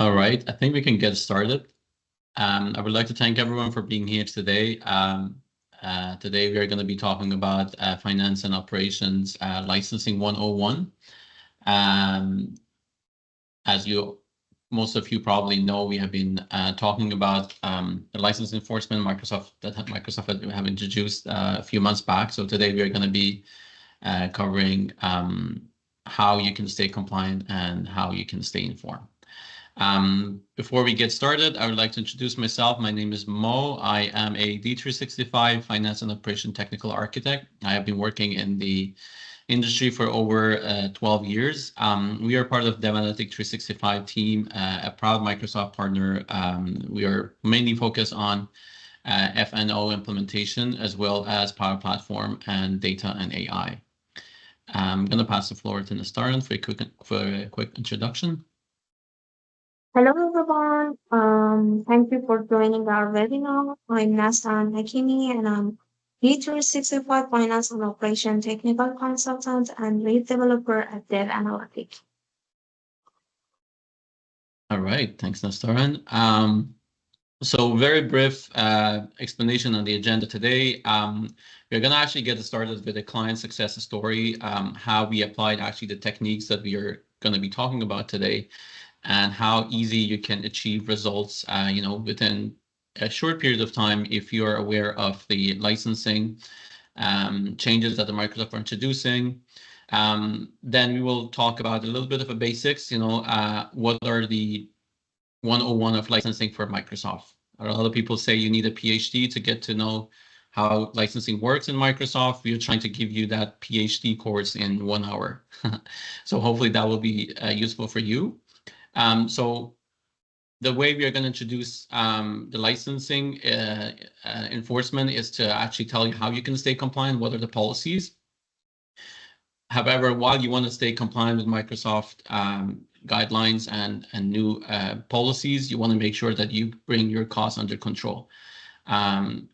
All right, I think we can get started. I would like to thank everyone for being here today. Today we are going to be talking about finance and operations licensing 101. As most of you probably know, we have been talking about the license enforcement Microsoft have introduced a few months back. So today we are going to be covering how you can stay compliant and how you can stay informed. Before we get started, I would like to introduce myself. My name is Mo. I am a D365 Finance and Operation Technical Architect. I have been working in the industry for over 12 years. We are part of DevAnalytic 365 team, a proud Microsoft partner. We are mainly focused on F&O implementation, as well as Power Platform and data and AI. I'm going to pass the floor to Nastaran for a quick introduction. Hello everyone. Thank you for joining our webinar. I'm Nastan Hakimi and I'm D365 Finance and Operation Technical Consultant and Lead Developer at Dev Analytics. All right, thanks, Nastaran. So very brief explanation on the agenda today. We're going to actually get started with a client success story, how we applied actually the techniques that we are going to be talking about today, and how easy you can achieve results, within a short period of time if you're aware of the licensing changes that the Microsoft are introducing. Then we will talk about a little bit of a basics, what are the 101 of licensing for Microsoft. A lot of people say you need a PhD to get to know how licensing works in Microsoft. We are trying to give you that PhD course in 1 hour. So hopefully that will be useful for you. So the way we are going to introduce the licensing enforcement is to actually tell you how you can stay compliant, what are the policies. However, while you want to stay compliant with Microsoft guidelines and new policies, you want to make sure that you bring your costs under control. And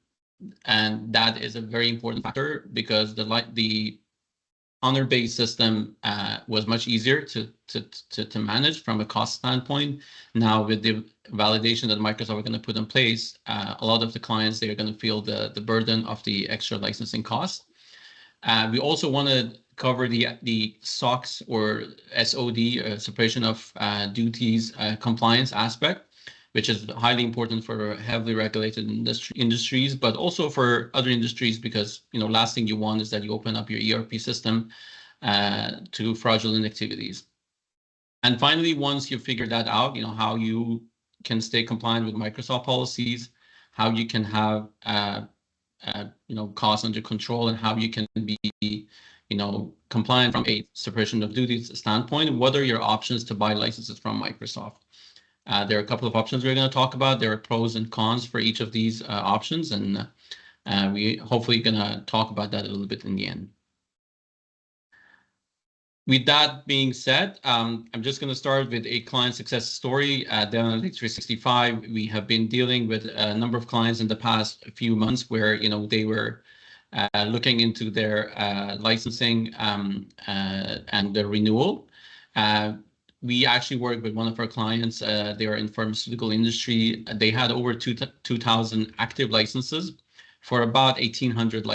that is a very important factor because the honor-based system was much easier to manage from a cost standpoint. Now with the validation that Microsoft are going to put in place, a lot of the clients, they are going to feel the burden of the extra licensing costs. We also want to cover the SOX or SOD, separation of duties compliance aspect, which is highly important for heavily regulated industries, but also for other industries, because last thing you want is that you open up your ERP system to fraudulent activities. And finally, once you figure that out, how you can stay compliant with Microsoft policies, how you can have costs under control, and how you can be compliant from a separation of duties standpoint, what are your options to buy licenses from Microsoft? There are a couple of options we're going to talk about. There are pros and cons for each of these options, and we hopefully going to talk about that a little bit in the end. With that being said, I'm just going to start with a client success story at DevAnalytic 365. We have been dealing with a number of clients in the past few months where they were looking into their licensing and their renewal. We actually worked with one of our clients. They are in pharmaceutical industry. They had over 2,000 active licenses for about 1,800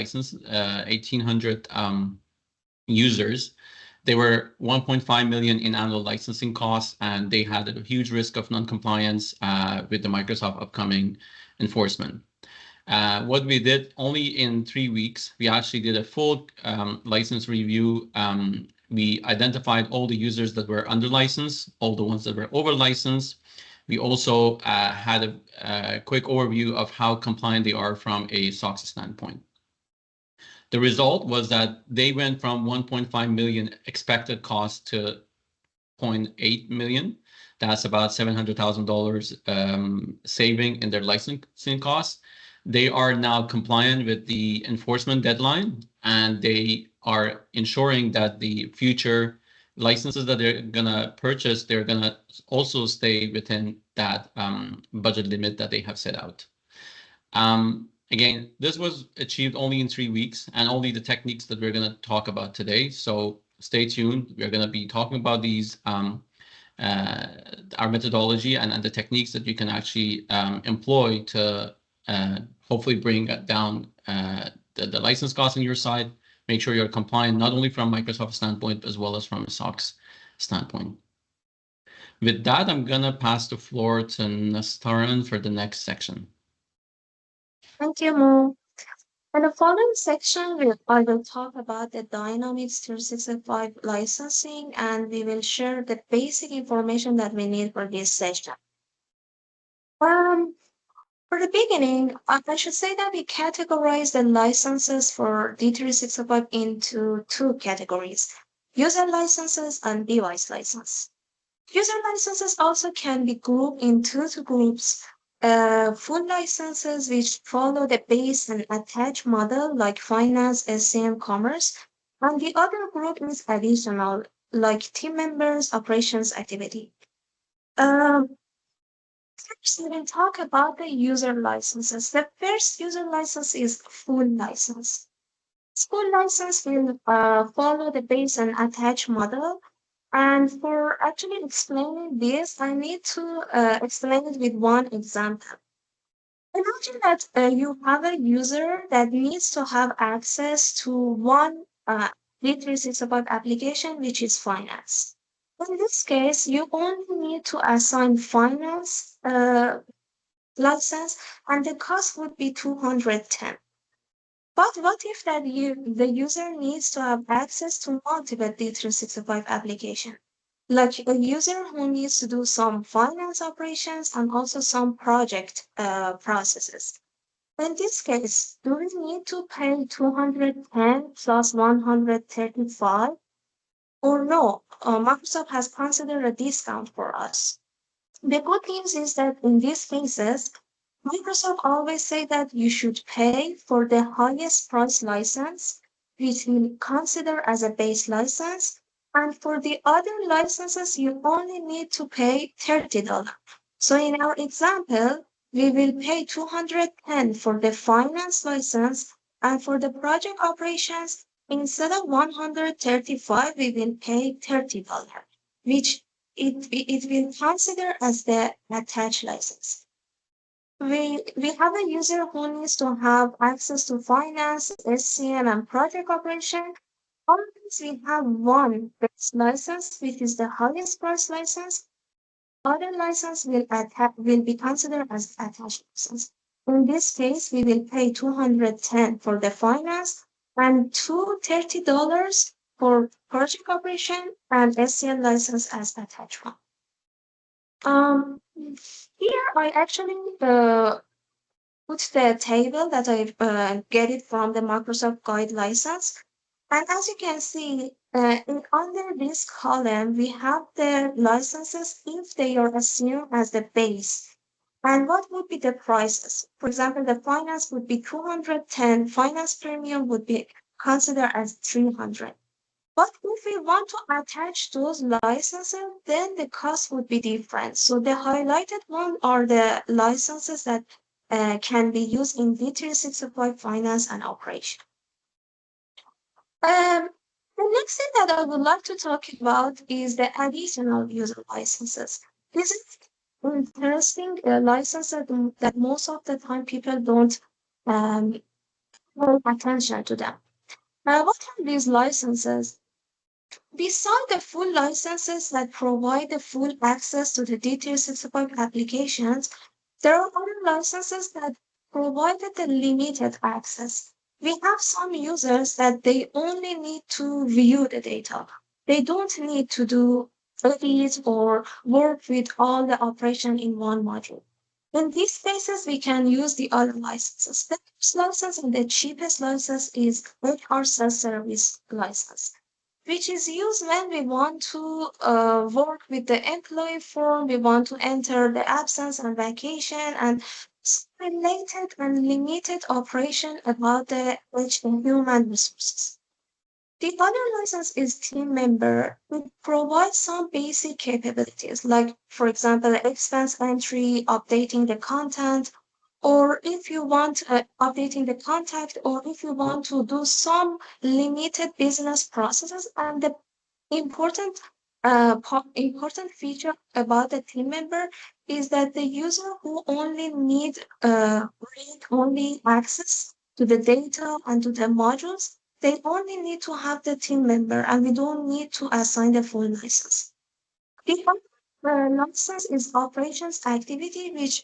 users. They were 1.5 million in annual licensing costs, and they had a huge risk of non-compliance with the Microsoft upcoming enforcement. What we did, only in 3 weeks, we actually did a full license review. We identified all the users that were under license, all the ones that were over license. We also had a quick overview of how compliant they are from a SOX standpoint. The result was that they went from 1.5 million expected cost to 0.8 million. That's about $700,000 saving in their licensing costs. They are now compliant with the enforcement deadline, and they are ensuring that the future licenses that they're going to purchase, they're going to also stay within that budget limit that they have set out. Again, this was achieved only in 3 weeks, and only the techniques that we're going to talk about today. So stay tuned. We're going to be talking about these uh, our methodology and the techniques that you can actually employ to hopefully bring down the license costs on your side, make sure you're compliant not only from Microsoft standpoint as well as from a SOX standpoint. With that, I'm gonna pass the floor to Nastaran for the next section. Thank you, Mo. In the following section, I will talk about the Dynamics 365 licensing, and we will share the basic information that we need for this session. Um, for the beginning, I should say that we categorize the licenses for D365 into two categories: user licenses and device license. User licenses also can be grouped into two groups. Full licenses, which follow the base and attach model like finance, SCM, commerce, and the other group is additional, like team members, operations, activity. Um, First, we will talk about the user licenses. The first user license is full license. Full license will follow the base and attach model. And for actually explaining this, I need to explain it with one example. Imagine that you have a user that needs to have access to one D365 application, which is finance. In this case, you only need to assign finance license, and the cost would be 210. But what if the user needs to have access to multiple D365 applications? Like a user who needs to do some finance operations and also some project processes. In this case, do we need to pay 210 plus 135? Or no, Microsoft has considered a discount for us. The good news is that in these cases, Microsoft always say that you should pay for the highest price license, which we consider as a base license, and for the other licenses, you only need to pay $30. So in our example, we will pay 210 for the finance license, and for the project operations, instead of 135, we will pay $30, which it will consider as the attached license. We have a user who needs to have access to finance, SCM, and project operation. Always we have one base license, which is the highest price license. Other license will be considered as attached license. In this case, we will pay 210 for the finance and $230 for project operation and SCM license as attached one. Here I actually put the table that I get it from the Microsoft Guide license. And as you can see, under this column, we have the licenses if they are assumed as the base. And what would be the prices? For example, the finance would be 210, finance premium would be considered as 300. But if we want to attach those licenses, then the cost would be different. So the highlighted one are the licenses that can be used in D365 finance and operation. The next thing that I would like to talk about is the additional user licenses. This is interesting license that most of the time people don't pay attention to them. What are these licenses? Beside the full licenses that provide the full access to the D365 applications, there are other licenses that provide the limited access. We have some users that they only need to view the data. They don't need to do edit or work with all the operation in one module. In these cases, we can use the other licenses. The first license and the cheapest license is HR self-service license, which is used when we want to work with the employee form, we want to enter the absence and vacation and related and limited operation about the human resources. The other license is team member, which provides some basic capabilities, like, for example, expense entry, updating the content, or if you want updating the contact, or if you want to do some limited business processes. And the important important feature about the team member is that the user who only need read-only access to the data and to the modules, they only need to have the team member, and we don't need to assign the full license. The license is operations activity, which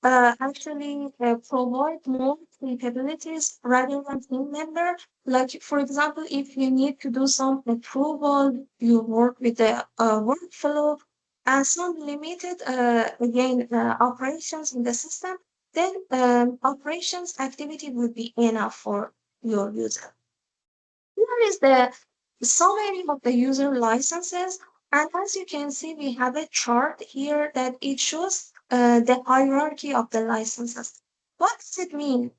actually provide more capabilities rather than team member. Like, for example, if you need to do some approval, you work with the workflow and some limited, again, operations in the system, then operations activity would be enough for your user. Here is the summary of the user licenses. And as you can see, we have a chart here that it shows the hierarchy of the licenses. What does it mean?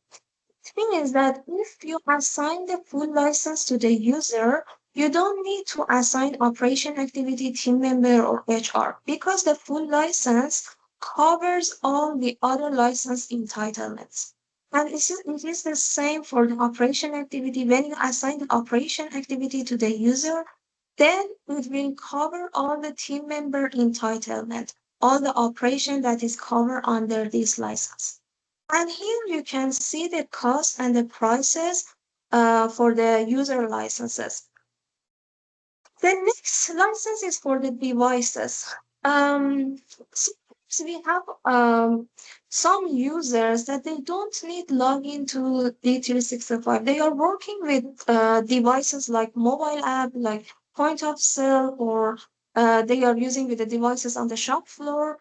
It means that if you assign the full license to the user, you don't need to assign operation activity team member or HR because the full license covers all the other license entitlements. And it is the same for the operation activity. When you assign the operation activity to the user, then it will cover all the team member entitlement, all the operation that is covered under this license. And here you can see the cost and the prices for the user licenses. The next license is for the devices. Sometimes we have some users that they don't need login to D365. They are working with devices like mobile app, like point of sale, or they are using with the devices on the shop floor.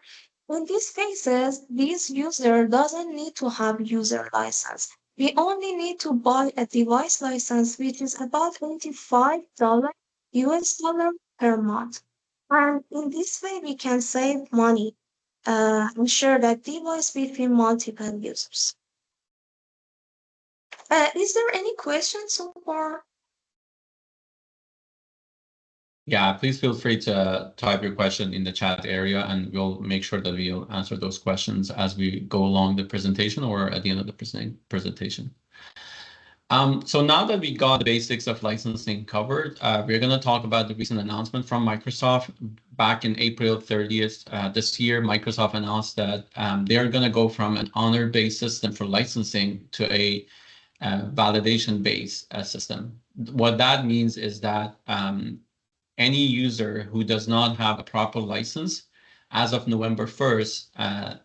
In these cases, this user doesn't need to have user license. We only need to buy a device license, which is about $25 US dollar per month. And in this way, we can save money and share that device between multiple users. Is there any questions so far? Yeah, please feel free to type your question in the chat area, and we'll make sure that we'll answer those questions as we go along the presentation or at the end of the presentation. So now that we got the basics of licensing covered, we're going to talk about the recent announcement from Microsoft. Back in April 30th this year, Microsoft announced that they're going to go from an honor-based system for licensing to a validation-based system. What that means is that any user who does not have a proper license as of November 1st,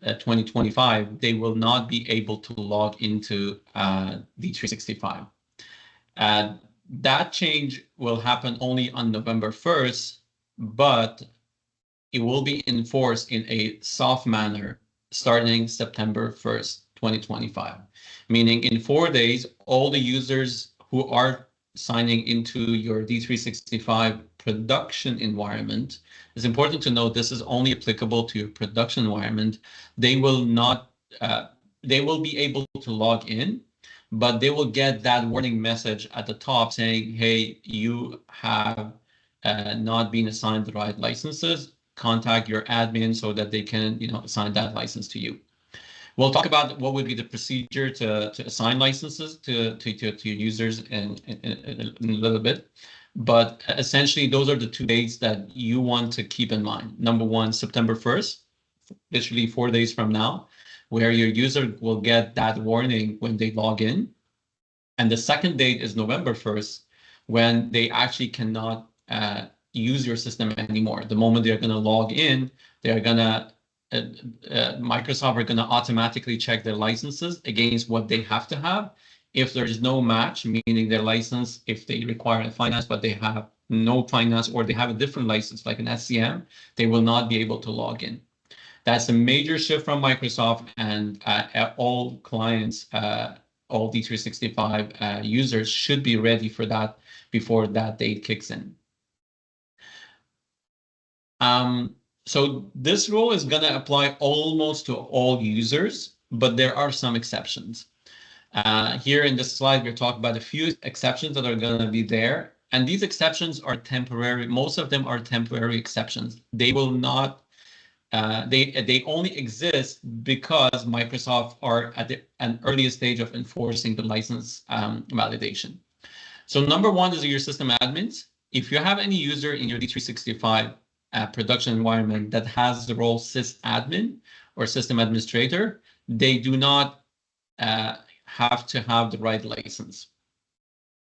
2025, they will not be able to log into D365. That change will happen only on November 1st, but it will be enforced in a soft manner starting September 1st, 2025. Meaning in 4 days, all the users who are signing into your D365 production environment, it's important to note this is only applicable to your production environment. They will not, they will be able to log in, but they will get that warning message at the top saying, hey, you have not been assigned the right licenses. Contact your admin so that they can, assign that license to you. We'll talk about what would be the procedure to assign licenses to users in a little bit. But essentially, those are the 2 dates that you want to keep in mind. Number one, September 1st, literally 4 days from now, where your user will get that warning when they log in. And the second date is November 1st, when they actually cannot use your system anymore. The moment they're going to log in, they're going to Microsoft are going to automatically check their licenses against what they have to have. If there is no match, meaning their license, if they require a finance, but they have no finance, or they have a different license like an SCM, they will not be able to log in. That's a major shift from Microsoft, and all clients, all D365 users should be ready for that before that date kicks in. So this rule is going to apply almost to all users, but there are some exceptions. Here in this slide, we're talking about a few exceptions that are going to be there. And these exceptions are temporary. Most of them are temporary exceptions. They will not, they only exist because Microsoft are at an earliest stage of enforcing the license validation. So number one is your system admins. if you have any user in your D365 production environment that has the role sysadmin or system administrator, they do not have to have the right license.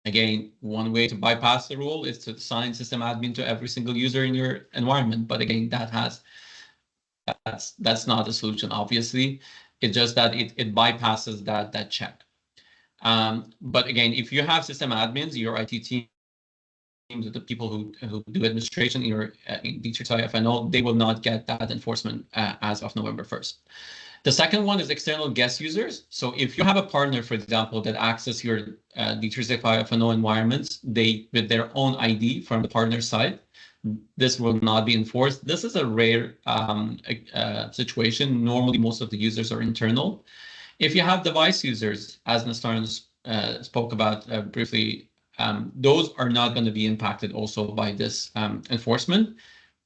Again, one way to bypass the rule is to assign system admin to every single user in your environment. But again, that's not a solution, obviously. It's just that it bypasses that check. But again, if you have system admins, your IT teams, the people who do administration in your in D365 FNO, they will not get that enforcement as of November 1st. The second one is external guest users. So if you have a partner, for example, that access your D365 FNO environments, they with their own ID from the partner side, this will not be enforced. This is a rare situation. Normally, most of the users are internal. If you have device users, as Nastaran spoke about briefly, those are not going to be impacted also by this enforcement.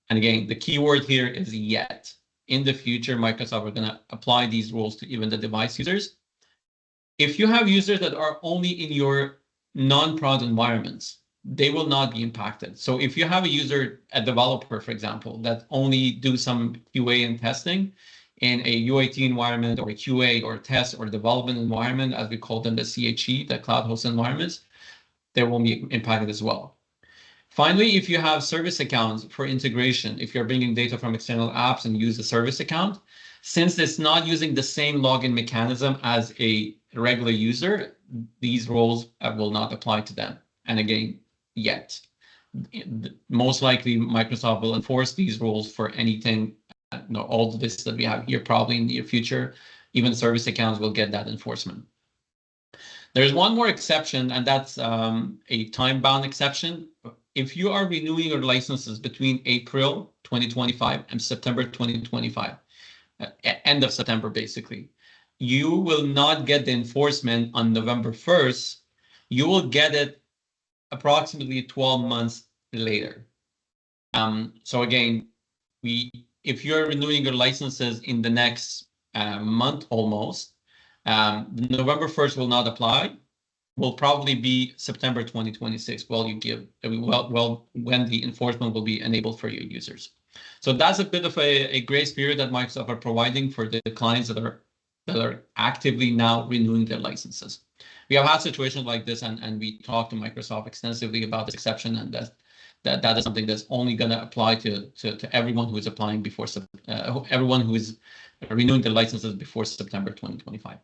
And again, the keyword here is yet. In the future, Microsoft are going to apply these rules to even the device users. If you have users that are only in your non-prod environments, they will not be impacted. So if you have a user, a developer, for example, that only do some QA and testing in a UAT environment or a QA or test or development environment, as we call them, the CHE, the cloud host environments, they will be impacted as well. Finally, if you have service accounts for integration, if you're bringing data from external apps and use a service account, since it's not using the same login mechanism as a regular user, these rules will not apply to them. And again, yet. Most likely, Microsoft will enforce these rules for anything, all of this that we have here probably in the near future. Even service accounts will get that enforcement. There's one more exception, and that's a time-bound exception. If you are renewing your licenses between April 2025 and September 2025, end of September, basically, you will not get the enforcement on November 1st. You will get it approximately 12 months later. So again, if you're renewing your licenses in the next month almost, November 1st will not apply. Will probably be September 2026. When the enforcement will be enabled for your users. So that's a bit of a grace period that Microsoft are providing for the clients that are actively now renewing their licenses. We have had situations like this, and we talked to Microsoft extensively about this exception, and that is something that's only going to apply to everyone who is applying before everyone who is renewing their licenses before September 2025.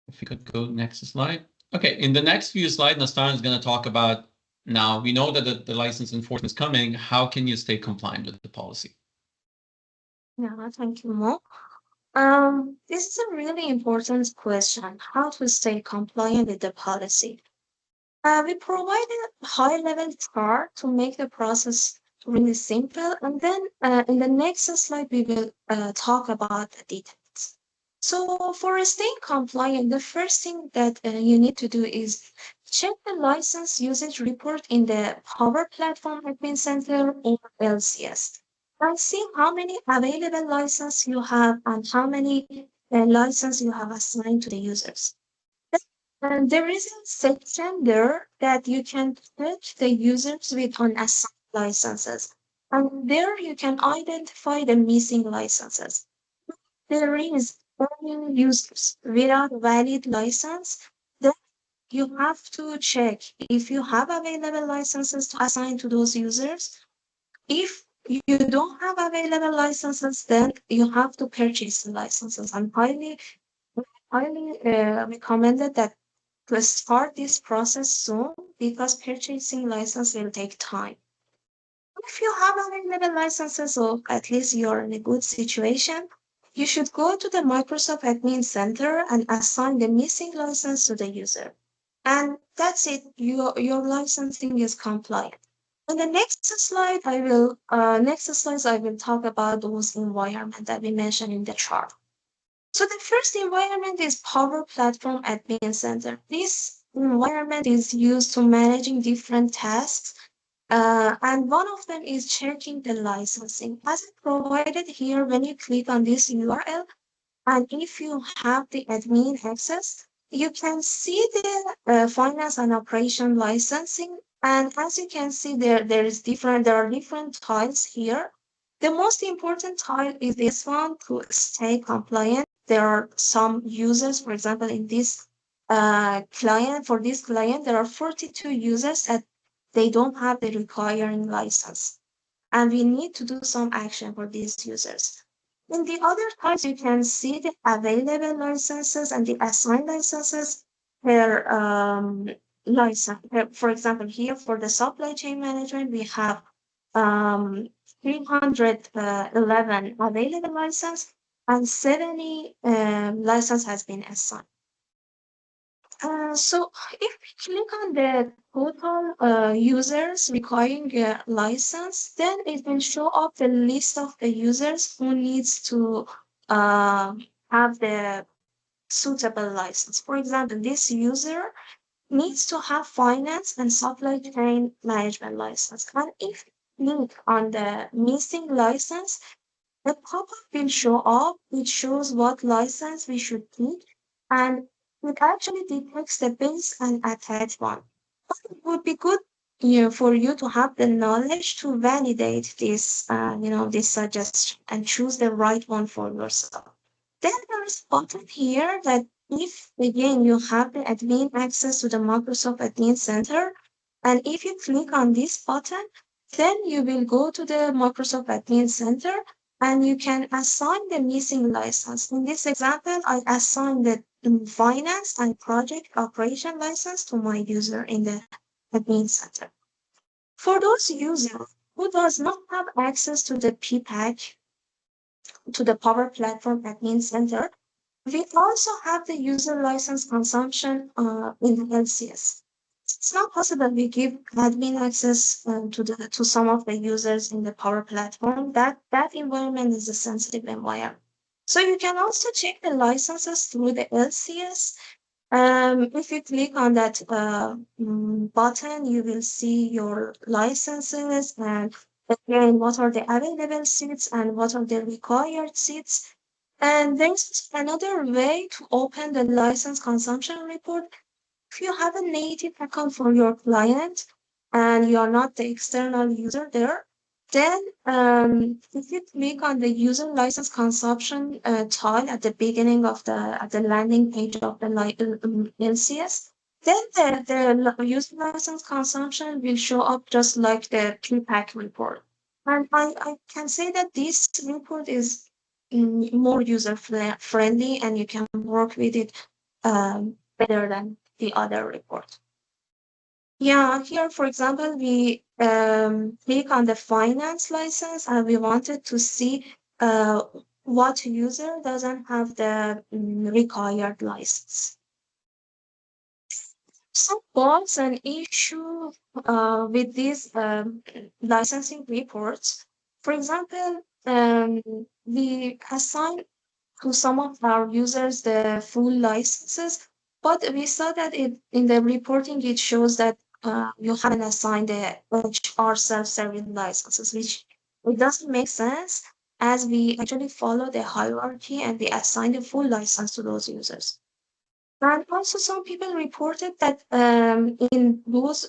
If we could go next slide. Okay, in the next few slides, Nastaran is going to talk about, now we know that the license enforcement is coming. How can you stay compliant with the policy? Yeah, thank you, Mo. This is a really important question, how to stay compliant with the policy. We provided a high-level chart to make the process really simple, and then in the next slide, we will talk about the details. So for staying compliant, the first thing that you need to do is check the license usage report in the Power Platform Admin Center or LCS. And see how many available licenses you have and how many licenses you have assigned to the users. And there is a section there that you can search the users with unassigned licenses. And there you can identify the missing licenses. There is only users without valid license, then you have to check if you have available licenses to assign to those users. If you don't have available licenses, then you have to purchase the licenses. I'm highly recommended that to start this process soon because purchasing license will take time. If you have available licenses, or at least you're in a good situation, you should go to the Microsoft Admin Center and assign the missing license to the user. And that's it, your licensing is compliant. On the next slide, I will talk about those environments that we mentioned in the chart. So the first environment is Power Platform Admin Center. This environment is used to managing different tasks, and one of them is checking the licensing. As provided here, when you click on this URL, and if you have the admin access, you can see the finance and operation licensing. And as you can see there are different tiles here. The most important tile is this one to stay compliant. There are some users, for example, in this for this client, there are 42 users that they don't have the requiring license. And we need to do some action for these users. In the other tiles, you can see the available licenses and the assigned licenses per license. For example, here for the supply chain management, we have 311 available license and 70 license has been assigned. So if we click on the total users requiring a license, then it will show up the list of the users who needs to uh, have the suitable license. For example, this user needs to have finance and supply chain management license. And if you click on the missing license, the pop-up will show up. It shows what license we should pick, and it actually detects the base and attach one. But it would be good, for you to have the knowledge to validate this, this suggestion and choose the right one for yourself. Then there is a button here that if again you have the admin access to the Microsoft Admin Center, and if you click on this button, then you will go to the Microsoft Admin Center and you can assign the missing license. In this example, I assigned the finance and project operation license to my user in the admin center. For those users who does not have access to the PPAC, to the Power Platform Admin Center, we also have the user license consumption in the LCS. It's not possible we give admin access to some of the users in the Power Platform. That environment is a sensitive environment. So you can also check the licenses through the LCS. If you click on that button, you will see your licenses and again what are the available seats and what are the required seats. And there's another way to open the license consumption report. If you have a native account for your client and you are not the external user there, then if you click on the user license consumption tile at the beginning of the landing page of the LCS, then the user license consumption will show up just like the PPAC report. And I can say that this report is more user friendly and you can work with it better than the other report. Yeah, here, for example, we click on the finance license and we wanted to see uh, what user doesn't have the required license. Some bugs and issues with these licensing reports. For example, we assign to some of our users the full licenses, but we saw that in the reporting it shows that you haven't assigned the HR self-service licenses, which it doesn't make sense as we actually follow the hierarchy and we assign the full license to those users. And also, some people reported that in those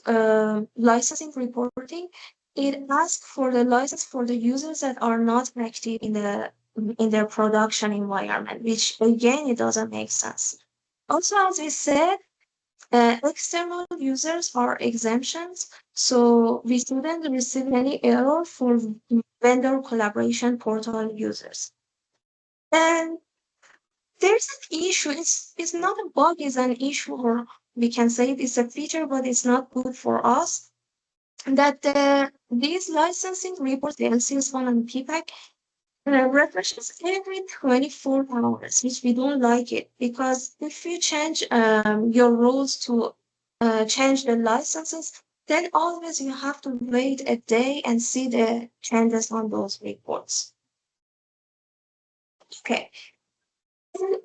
licensing reporting, it asks for the license for the users that are not active in their production environment, which again, it doesn't make sense. Also, as we said, external users are exemptions, so we shouldn't receive any error for vendor collaboration portal users. And there's an issue. It's not a bug, it's an issue, or we can say it is a feature, but it's not good for us. That these licensing reports, the LCS1 and PPAC, refreshes every 24 hours, which we don't like it because if you change your rules to change the licenses, then always you have to wait a day and see the changes on those reports. Okay. Now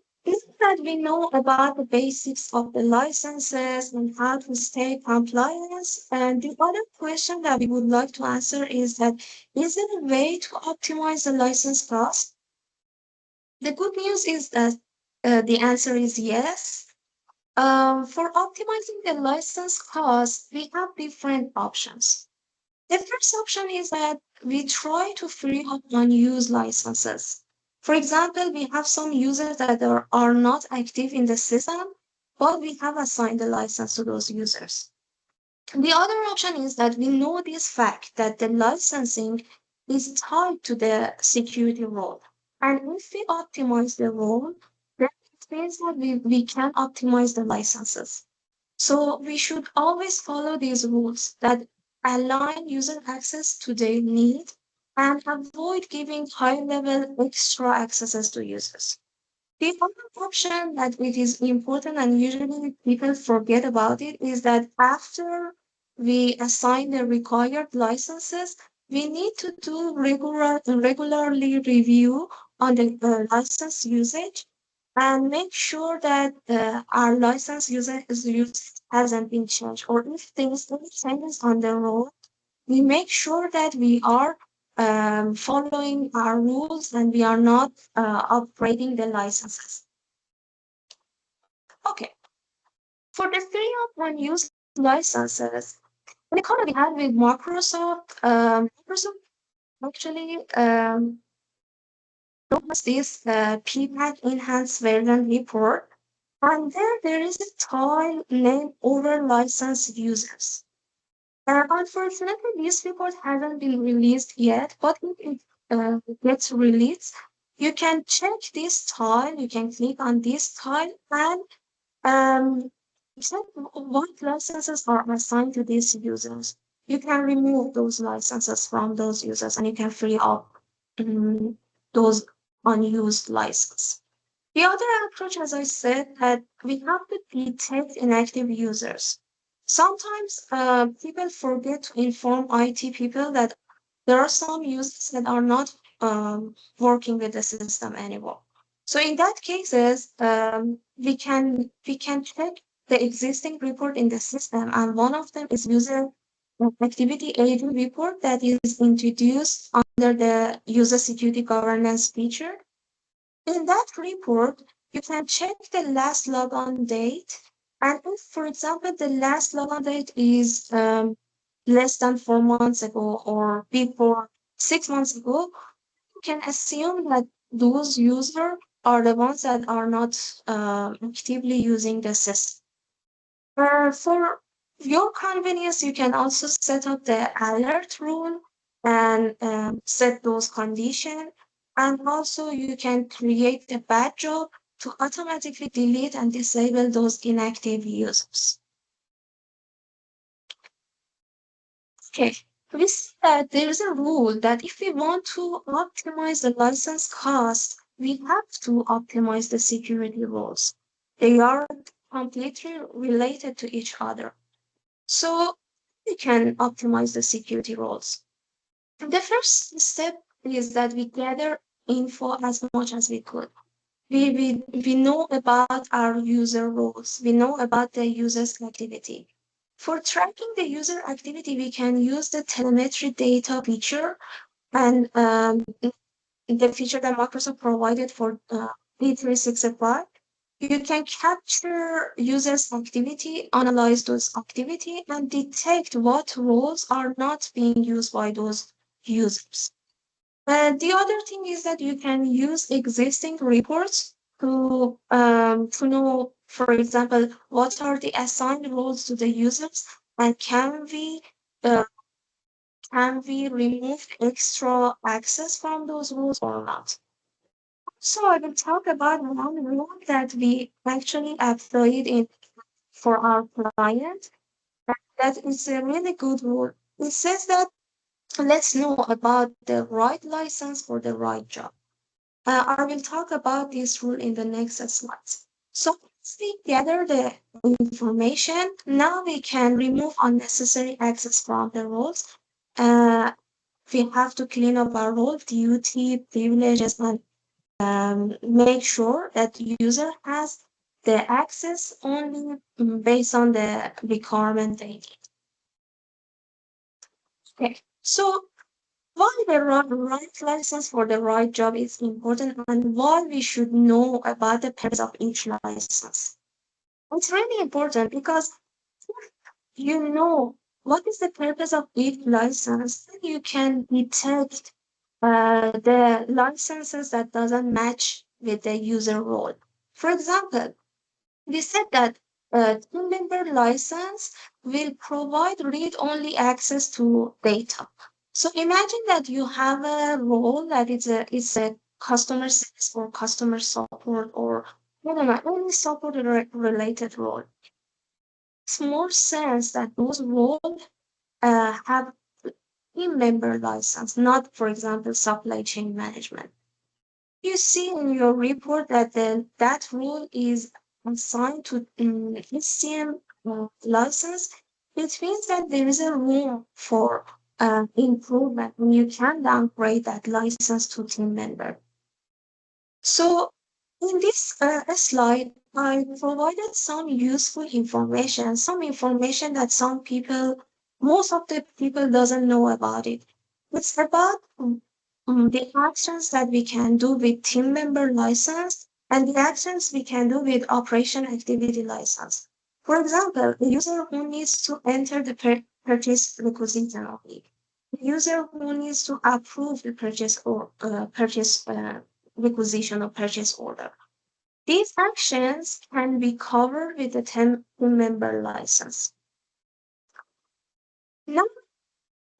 that we know about the basics of the licenses and how to stay compliant, and the other question that we would like to answer is that is there a way to optimize the license cost? The good news is that the answer is yes. For optimizing the license cost, we have different options. The first option is that we try to free up unused licenses. For example, we have some users that are not active in the system, but we have assigned the license to those users. The other option is that we know this fact that the licensing is tied to the security role. And if we optimize the role, then it means that we can optimize the licenses. So we should always follow these rules that align user access to their need and avoid giving high level extra accesses to users. The other option that it is important and usually people forget about it is that after we assign the required licenses, we need to do regularly review on the license usage and make sure that our license usage hasn't been changed. Or if things any changes on the road, we make sure that we are following our rules and we are not upgrading the licenses. Okay, for the free of unused licenses, in the contract we had with Microsoft, Microsoft actually knows this PPAC enhanced version report, and there is a tile named over licensed users. Unfortunately, this report hasn't been released yet, but if it gets released, you can check this tile, you can click on this tile and check what licenses are assigned to these users. You can remove those licenses from those users and you can free up those unused licenses. The other approach, as I said, that we have to detect inactive users. Sometimes people forget to inform IT people that there are some users that are not working with the system anymore. So in that cases, we can check the existing report in the system, and one of them is user activity agent report that is introduced under the user security governance feature. In that report, you can check the last logon date. And if, for example, the last logon date is less than 4 months ago or before 6 months ago, you can assume that those users are the ones that are not actively using the system. For your convenience, you can also set up the alert rule and set those conditions. And also you can create a bad job to automatically delete and disable those inactive users. Okay, we see that there is a rule that if we want to optimize the license cost, we have to optimize the security rules. They are completely related to each other. So we can optimize the security roles. The first step is that we gather info as much as we could. We know about our user roles. We know about the user's activity. For tracking the user activity, we can use the telemetry data feature and the feature that Microsoft provided for D365. You can capture users' activity, analyze those activity, and detect what roles are not being used by those users. The other thing is that you can use existing reports to know, for example, what are the assigned roles to the users, and uh, can we remove extra access from those roles or not? So I will talk about one rule that we actually applied in for our client. That is a really good rule. It says that let's know about the right license for the right job. I will talk about this rule in the next slides. So once we gather the information, now we can remove unnecessary access from the roles. Uh, we have to clean up our role duty, privileges, and make sure that user has the access only based on the requirement they need. Okay, so why the right license for the right job is important and why we should know about the purpose of each license. It's really important because you know what is the purpose of each license, then you can detect the licenses that doesn't match with the user role. For example, we said that a team member license will provide read-only access to data. So imagine that you have a role that is a customer service or customer support or I don't know, any support related role. It's more sense that those roles have team member license, not, for example, supply chain management. You see in your report that that role is assigned to SCM license. It means that there is a room for improvement and you can downgrade that license to team member. So in this slide, I provided some useful information, some information that most of the people doesn't know about it. It's about the actions that we can do with team member license and the actions we can do with operation activity license. For example, the user who needs to enter the purchase requisition only. The user who needs to approve the purchase requisition or purchase order. These actions can be covered with the team member license. Now,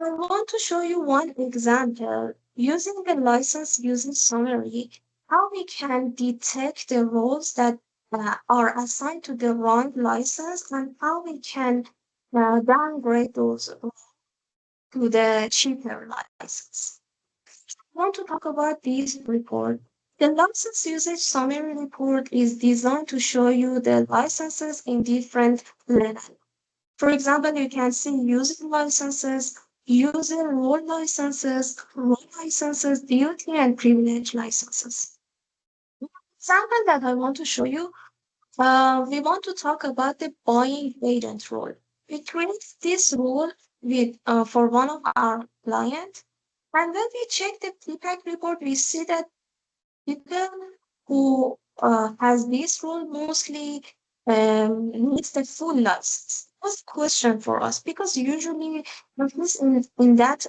I want to show you one example using the license using summary, how we can detect the roles that are assigned to the wrong license and how we can downgrade those to the cheaper license. I want to talk about this report. The license usage summary report is designed to show you the licenses in different levels. For example, you can see user licenses, user role licenses, duty and privilege licenses. Example that I want to show you, we want to talk about the buying agent role. We create this role for one of our clients, and when we check the feedback report, we see that people who has this role mostly needs the full license. What's the question for us? Because usually, at least in that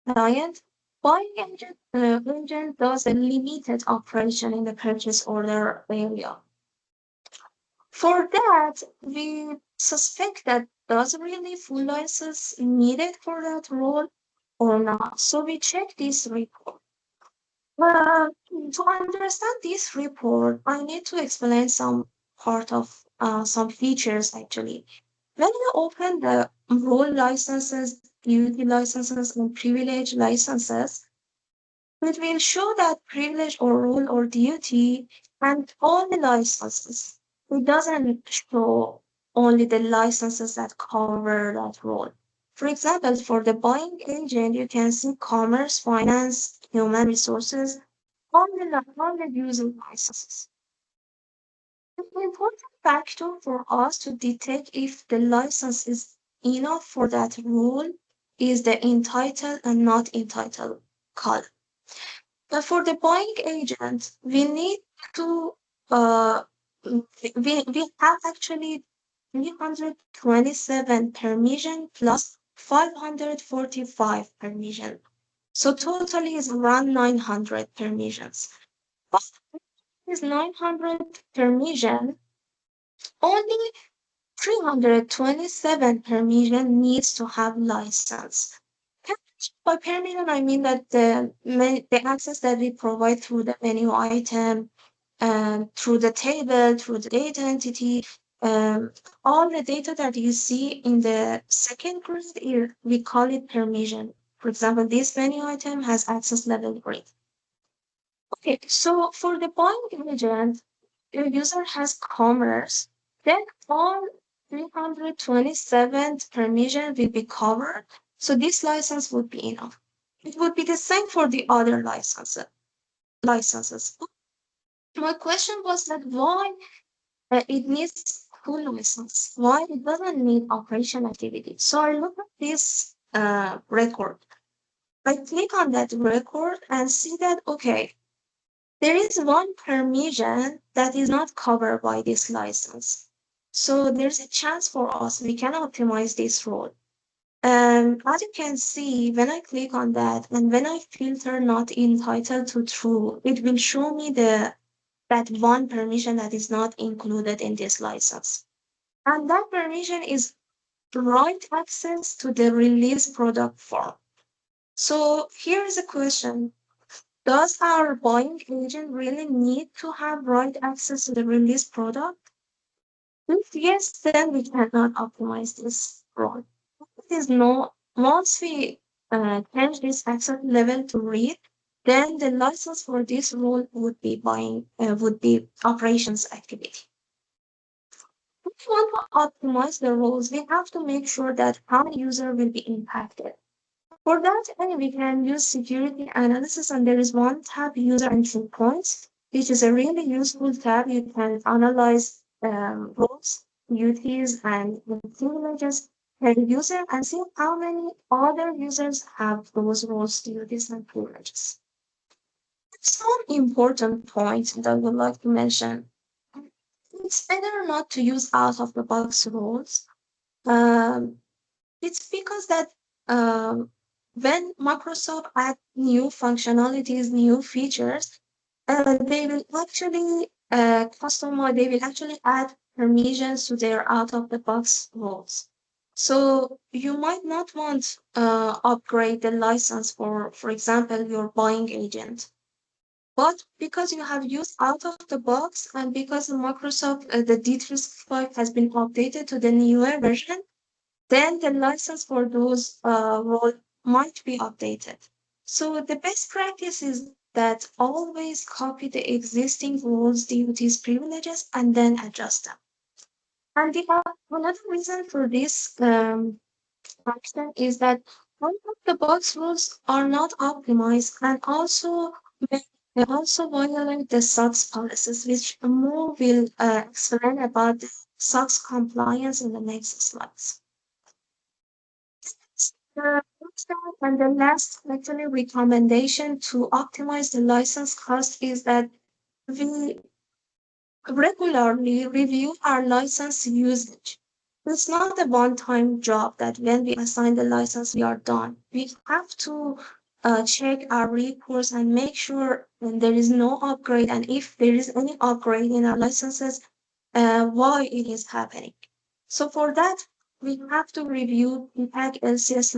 client, buying agent does a limited operation in the purchase order area. For that, we suspect that does really full license needed for that role or not. So we check this report. To understand this report, I need to explain some part of some features actually. When you open the role licenses, duty licenses, and privilege licenses, it will show that privilege or role or duty and all the licenses. It doesn't show only the licenses that cover that role. For example, for the buying agent, you can see commerce, finance, human resources, all the user licenses. The important factor for us to detect if the license is enough for that role is the entitled and not entitled column. But for the buying agent, we need to we have actually 327 permission plus 545 permission. So totally is around 900 permissions. But is 900 permission, only 327 permission needs to have license. By permission, I mean that the access that we provide through the menu item, through the table, through the data entity, um, all the data that you see in the second grid, we call it permission. For example, this menu item has access level grid. Okay, so for the buying agent, the user has commerce, then all 327 permission will be covered. So this license would be enough. It would be the same for the other licenses. My question was that why it needs full license? Why it doesn't need operation activity? So I look at this record. I click on that record and see that, okay, there is one permission that is not covered by this license. So there's a chance for us we can optimize this role. As you can see, when I click on that and when I filter not entitled to true, it will show me that one permission that is not included in this license. And that permission is write access to the release product form. So here is a question. Does our buying agent really need to have write access to the release product? If yes, then we cannot optimize this role. It is no, once we change this access level to read, then the license for this role would be operations activity. If we want to optimize the roles, we have to make sure that how many users will be impacted. For that, we can use security analysis, and there is one tab, user entry points, which is a really useful tab. You can analyze roles, duties, and privileges per user and see how many other users have those roles, duties, and privileges. Some important points that I would like to mention. It's better not to use out-of-the-box roles. Um, it's because that when Microsoft add new functionalities, new features, they will actually customize, they will actually add permissions to their out-of-the-box roles. So you might not want upgrade the license for example, your buying agent. But because you have used out of the box and because Microsoft, the D365 has been updated to the newer version, then the license for those roles might be updated. So the best practice is that always copy the existing roles, duties, privileges, and then adjust them. And another reason for this action is that one of the box rules are not optimized and also they also violate the SOX policies, which more will explain about the SOX compliance in the next slides. And the last actually recommendation to optimize the license cost is that we regularly review our license usage. It's not a one-time job that when we assign the license, we are done. We have to check our reports and make sure there is no upgrade. And if there is any upgrade in our licenses, why it is happening. So for that, we have to review the PAC LCS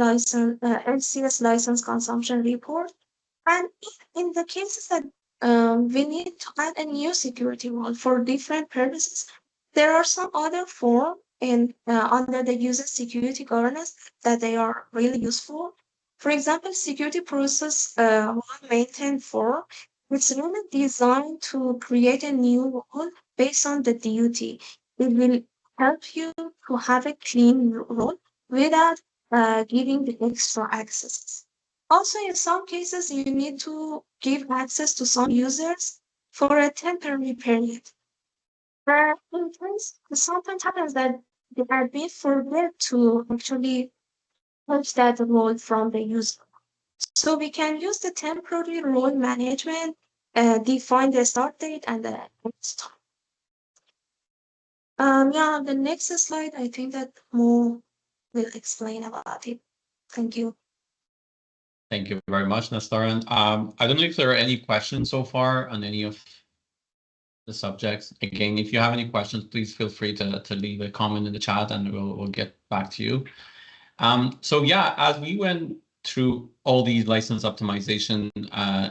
license consumption report. And in the cases that we need to add a new security role for different purposes, there are some other form in under the user security governance that they are really useful. For example, security process maintain form. It's really designed to create a new role based on the duty. It will help you to have a clean role without giving the extra accesses. Also, in some cases, you need to give access to some users for a temporary period. In case sometimes happens that the admin forget to actually touch that role from the user. So we can use the temporary role management, define the start date and the next time. Yeah, the next slide, I think that Mo will explain about it. Thank you. Thank you very much, Nastaran. I don't know if there are any questions so far on any of the subjects. Again, if you have any questions, please feel free to leave a comment in the chat and we'll get back to you. So yeah, as we went through all these license optimization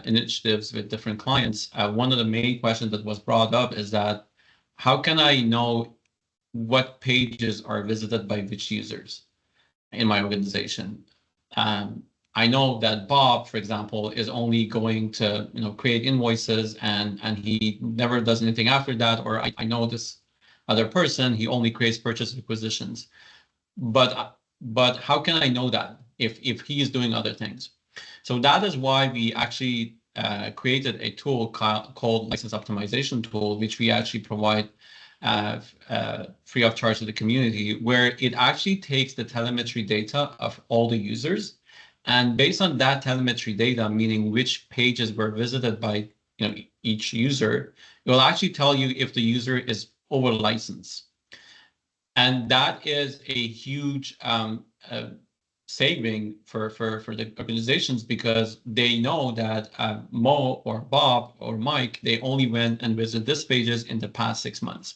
initiatives with different clients, one of the main questions that was brought up is that how can I know what pages are visited by which users in my organization? I know that Bob, for example, is only going to create invoices and he never does anything after that. Or I know this other person, he only creates purchase requisitions. But how can I know that if he is doing other things? So that is why we actually created a tool called License Optimization Tool, which we actually provide free of charge to the community, where it actually takes the telemetry data of all the users, and based on that telemetry data, meaning which pages were visited by each user, it will actually tell you if the user is over licensed. And that is a huge saving for the organizations, because they know that Mo or Bob or Mike, they only went and visited this pages in the past 6 months.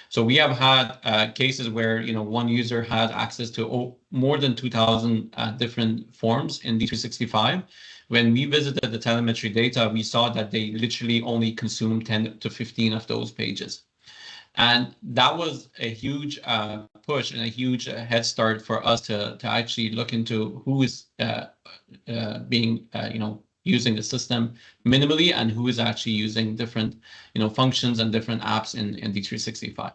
So we have had cases where one user had access to more than 2,000 different forms in D365. When we visited the telemetry data, we saw that they literally only consumed 10 to 15 of those pages. And that was a huge push and a huge head start for us to actually look into who is being using the system minimally, and who is actually using different functions and different apps in D365.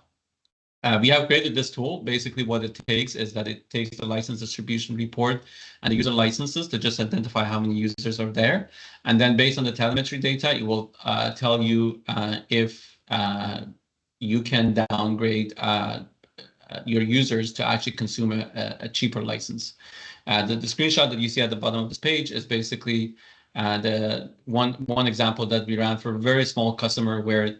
We have created this tool. Basically, what it takes is that it takes the license distribution report and the user licenses to just identify how many users are there. And then based on the telemetry data, it will tell you if you can downgrade your users to actually consume a cheaper license. The screenshot that you see at the bottom of this page is basically the one example that we ran for a very small customer, where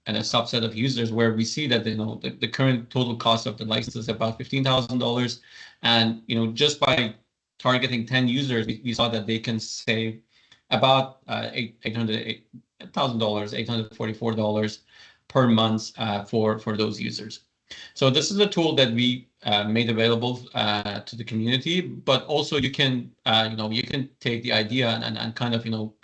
and a subset of users, where we see that the current total cost of the license is about $15,000, and just by targeting 10 users, we saw that they can save about $800,000, $844 per month for those users. So this is a tool that we made available to the community, but also you can take the idea and kind of look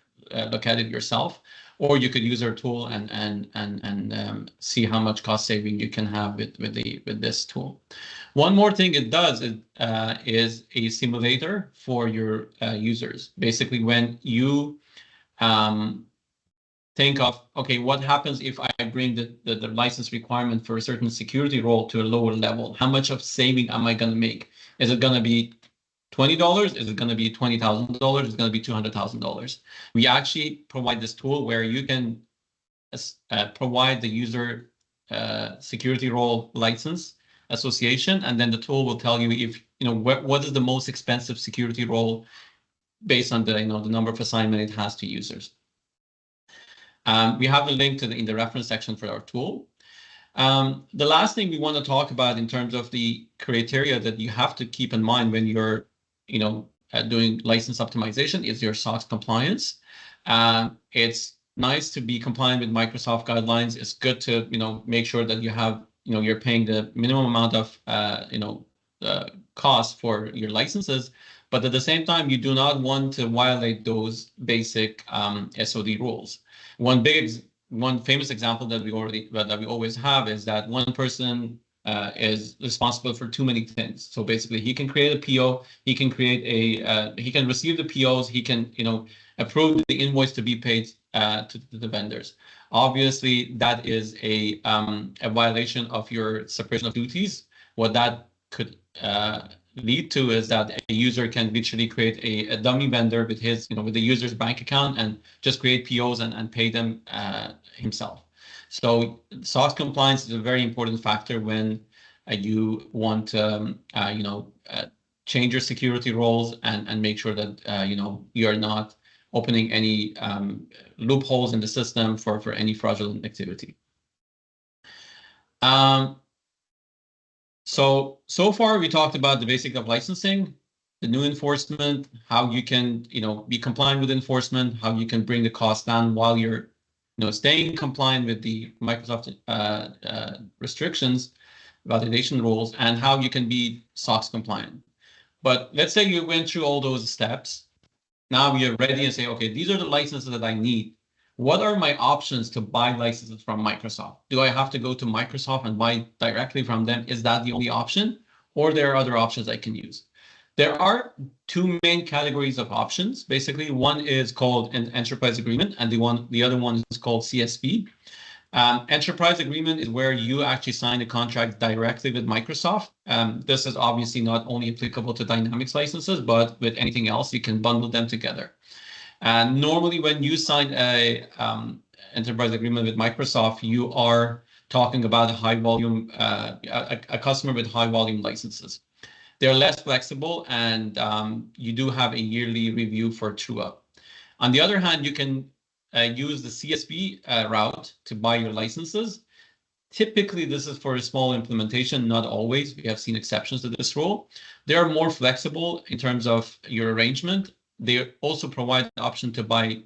at it yourself, or you could use our tool and see how much cost saving you can have with this tool. One more thing it does is a simulator for your users. Basically, when you think of, okay, what happens if I bring the license requirement for a certain security role to a lower level? How much of saving am I going to make? Is it going to be $20? Is it going to be $20,000? Is it going to be $200,000? We actually provide this tool where you can provide the user security role license association, and then the tool will tell you if what is the most expensive security role based on the number of assignment it has to users. We have a link in the reference section for our tool. The last thing we want to talk about in terms of the criteria that you have to keep in mind when you're doing license optimization is your SOX compliance. It's nice to be compliant with Microsoft guidelines. It's good to make sure that you have you're paying the minimum amount of cost for your licenses, but at the same time you do not want to violate those basic SOD rules. One famous example that we always have is that one person is responsible for too many things. So basically, he can create a PO, he can he can receive the POs, he can approve the invoice to be paid to the vendors. Obviously, that is a violation of your separation of duties. What that could lead to is that a user can literally create a dummy vendor with with the user's bank account and just create POs and pay them himself. So SOX compliance is a very important factor when you want to change your security roles and make sure that you're not opening any loopholes in the system for any fraudulent activity. So far we talked about the basic of licensing, the new enforcement, how you can be compliant with enforcement, how you can bring the cost down while you're staying compliant with the Microsoft restrictions, validation rules, and how you can be SOX compliant. But let's say you went through all those steps. Now you're ready and say, okay, these are the licenses that I need. What are my options to buy licenses from Microsoft? Do I have to go to Microsoft and buy directly from them? Is that the only option? Or there are other options I can use? There are two main categories of options. Basically, one is called an enterprise agreement, and the other one is called CSP. Enterprise agreement is where you actually sign a contract directly with Microsoft. This is obviously not only applicable to Dynamics licenses, but with anything else, you can bundle them together. And normally when you sign a enterprise agreement with Microsoft, you are talking about a high volume, a customer with high volume licenses. They're less flexible, and you do have a yearly review for true up. On the other hand, you can use the CSP route to buy your licenses. Typically, this is for a small implementation, not always. We have seen exceptions to this rule. They are more flexible in terms of your arrangement. They also provide the option to buy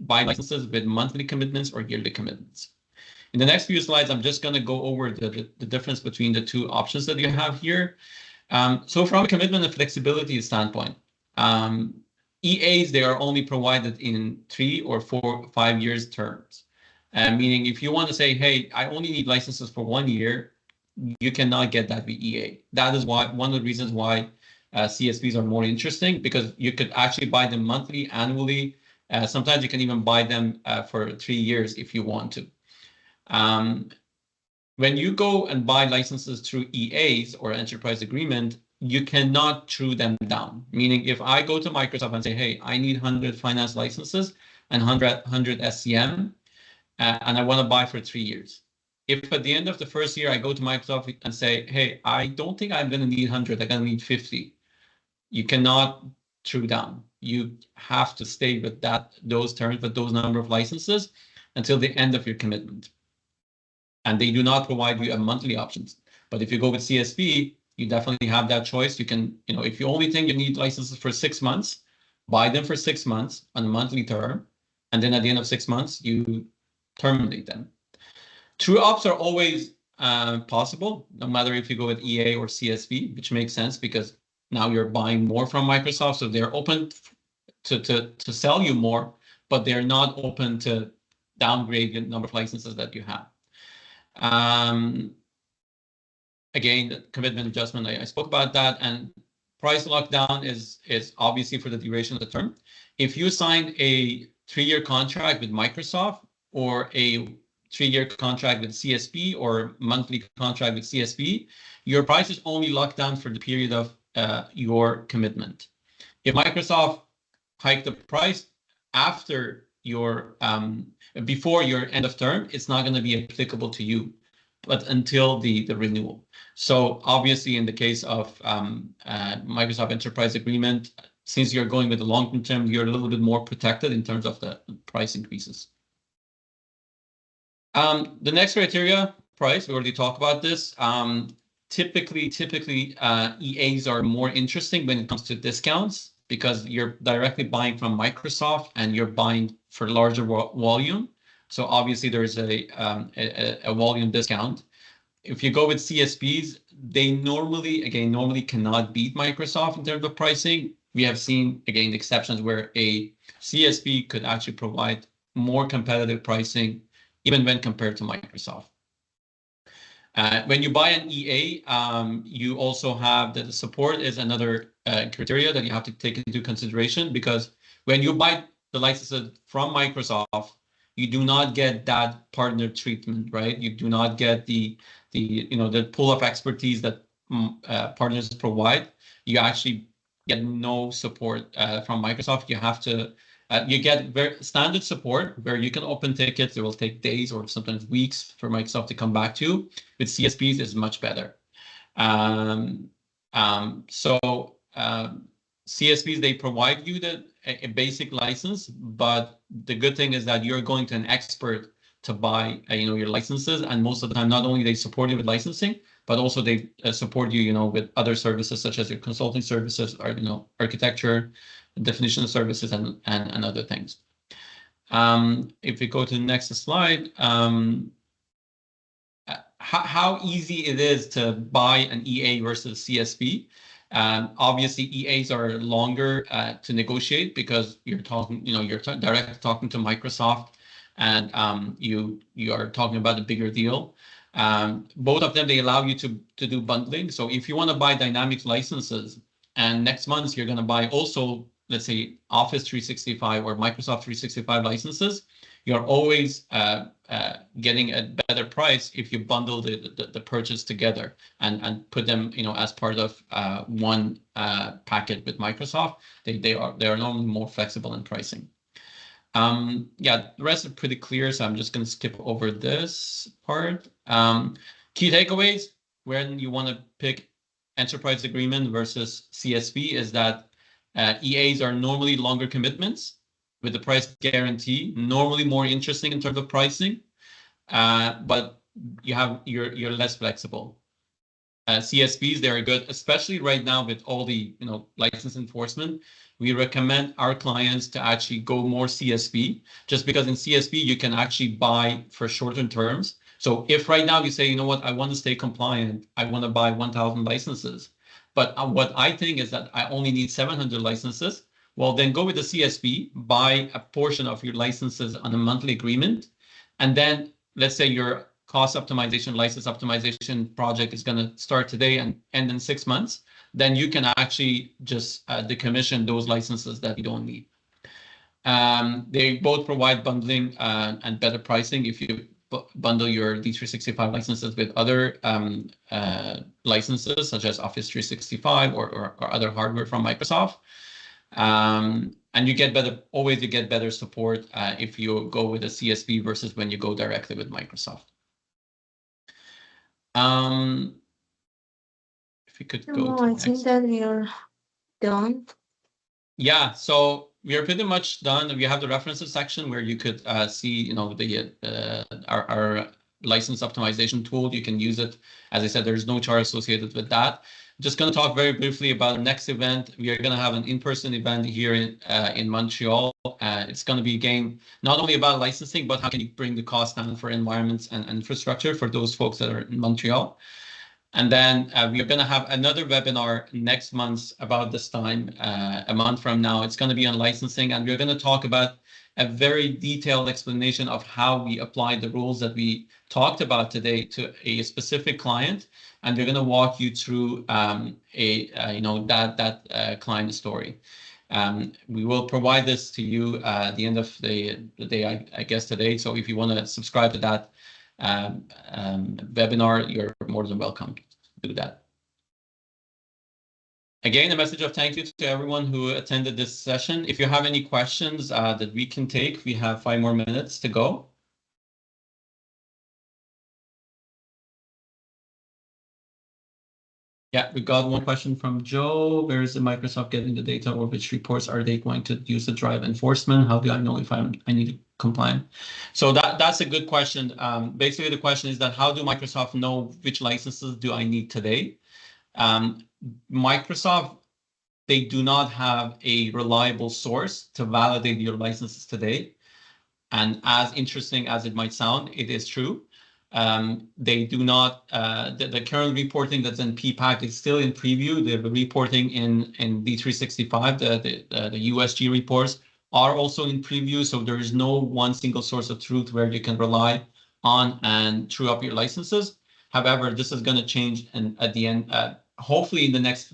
licenses with monthly commitments or yearly commitments. In the next few slides, I'm just going to go over the difference between the two options that you have here. So from a commitment and flexibility standpoint, EAs, they are only provided in 3 or 4, 5 years terms. Meaning if you want to say, hey, I only need licenses for 1 year, you cannot get that with EA. That is why one of the reasons why CSPs are more interesting, because you could actually buy them monthly, annually. Sometimes you can even buy them for 3 years if you want to. When you go and buy licenses through EAs or enterprise agreement, you cannot true them down. Meaning if I go to Microsoft and say, hey, I need 100 finance licenses and 100 SCM, and I want to buy for 3 years. If at the end of the first year, I go to Microsoft and say, hey, I don't think I'm going to need 100, I'm going to need 50. You cannot true down. You have to stay with those terms, with those number of licenses until the end of your commitment. And they do not provide you a monthly options. But if you go with CSP, you definitely have that choice. You can, if you only think you need licenses for 6 months, buy them for 6 months on a monthly term. And then at the end of 6 months, you terminate them. True ups are always possible, no matter if you go with EA or CSP, which makes sense because now you're buying more from Microsoft. So they're open to sell you more, but they're not open to downgrade the number of licenses that you have. Again, the commitment adjustment, I spoke about that, and price lockdown is obviously for the duration of the term. If you sign a 3-year contract with Microsoft or a 3-year contract with CSP or monthly contract with CSP, your price is only locked down for the period of your commitment. If Microsoft hike the price after your before your end of term, it's not going to be applicable to you, but until the renewal. So obviously, in the case of Microsoft Enterprise Agreement, since you're going with the long term, you're a little bit more protected in terms of the price increases. The next criteria, price, we already talked about this. Typically, EAs are more interesting when it comes to discounts because you're directly buying from Microsoft and you're buying for larger volume. So obviously there's a volume discount. If you go with CSPs, they normally cannot beat Microsoft in terms of pricing. We have seen, again, exceptions where a CSP could actually provide more competitive pricing even when compared to Microsoft. When you buy an EA, you also have that the support is another criteria that you have to take into consideration, because when you buy the licenses from Microsoft, you do not get that partner treatment, right? You do not get the pool of expertise that partners provide. You actually get no support from Microsoft. You have to you get very standard support where you can open tickets. It will take days or sometimes weeks for Microsoft to come back to. With CSPs, it's much better. CSPs, they provide you a basic license, but the good thing is that you're going to an expert to buy your licenses, and most of the time, not only they support you with licensing, but also they support you with other services such as your consulting services or architecture, definition of services, and other things. If we go to the next slide, how easy it is to buy an EA versus CSP. Obviously, EAs are longer to negotiate because you're talking, you're directly talking to Microsoft, and you are talking about a bigger deal. Both of them, they allow you to do bundling. So if you want to buy Dynamics licenses, and next month you're going to buy also, let's say, Office 365 or Microsoft 365 licenses, you're always getting a better price if you bundle the purchase together and put them as part of one packet with Microsoft. They are normally more flexible in pricing. Yeah, the rest is pretty clear, so I'm just going to skip over this part. Key takeaways when you want to pick enterprise agreement versus CSP is that EAs are normally longer commitments with the price guarantee, normally more interesting in terms of pricing, but you're less flexible. CSPs, they're good, especially right now with all the license enforcement. We recommend our clients to actually go more CSP, just because in CSP you can actually buy for shorter terms. So if right now you say, you know what, I want to stay compliant, I want to buy 1,000 licenses, but what I think is that I only need 700 licenses. Well, then go with the CSP, buy a portion of your licenses on a monthly agreement, and then let's say your cost optimization, license optimization project is going to start today and end in 6 months, then you can actually just decommission those licenses that you don't need. They both provide bundling and better pricing if you bundle your D365 licenses with other licenses, such as Office 365 or other hardware from Microsoft. And you get better support if you go with a CSP versus when you go directly with Microsoft. If you could go to I think that we are done. Yeah, so we are pretty much done. We have the references section where you could see, our license optimization tool. You can use it. As I said, there's no charge associated with that. Just going to talk very briefly about the next event. We are going to have an in-person event here in Montreal. It's going to be, again, not only about licensing, but how can you bring the cost down for environments and infrastructure for those folks that are in Montreal. And then we're going to have another webinar next month about this time, a month from now. It's going to be on licensing, and we're going to talk about a very detailed explanation of how we apply the rules that we talked about today to a specific client, and we're going to walk you through that client story. We will provide this to you at the end of the day, I guess today. So if you want to subscribe to that webinar, you're more than welcome to do that. Again, a message of thank you to everyone who attended this session. If you have any questions that we can take, we have 5 more minutes to go. Yeah, we got one question from Joe. Where is the Microsoft getting the data, or which reports are they going to use to drive enforcement? How do I know if I need to comply? So that's a good question. Basically, the question is that how do Microsoft know which licenses do I need today? Microsoft, they do not have a reliable source to validate your licenses today. And as interesting as it might sound, it is true. They do not, the current reporting that's in PPAC is still in preview. The reporting in D365, the USG reports are also in preview. So there is no one single source of truth where you can rely on and true up your licenses. However, this is going to change at the end, hopefully in the next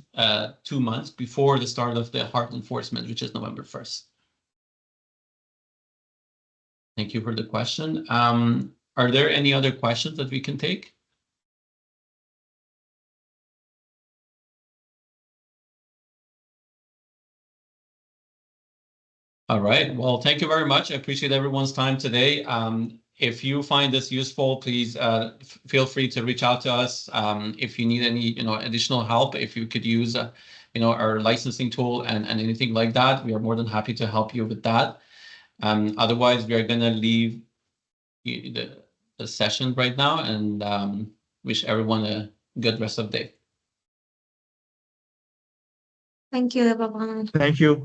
2 months before the start of the hard enforcement, which is November 1st. Thank you for the question. Are there any other questions that we can take? All right. Well, thank you very much. I appreciate everyone's time today. If you find this useful, please feel free to reach out to us. If you need any, additional help, if you could use, our licensing tool and anything like that, we are more than happy to help you with that. Otherwise, we are going to leave the session right now and wish everyone a good rest of the day. Thank you, everyone. Thank you.